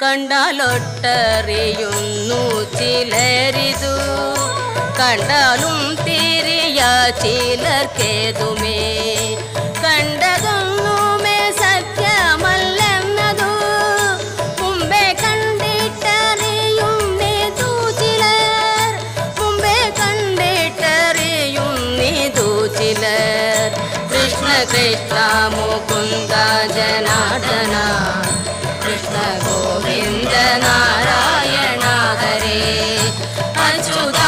കണ്ടാലൊട്ടറിയുന്നു ചിലരിതു, കണ്ടാലും തിരിയ ചിലർക്കേതുമേ. കണ്ടതൊന്നുമേ സത്യമല്ലെന്നതു മുമ്പേ കണ്ടിട്ടറിയുന്നേതു ചിലർ, മുമ്പേ കണ്ടിട്ടറിയുന്നേതു ചിലർ. കൃഷ്ണ കൃഷ്ണ മുകുന്ദ ജനാർദ്ദന, കൃഷ്ണ ഗോവിന്ദ നാരായണ ഹരേ. അച്യുത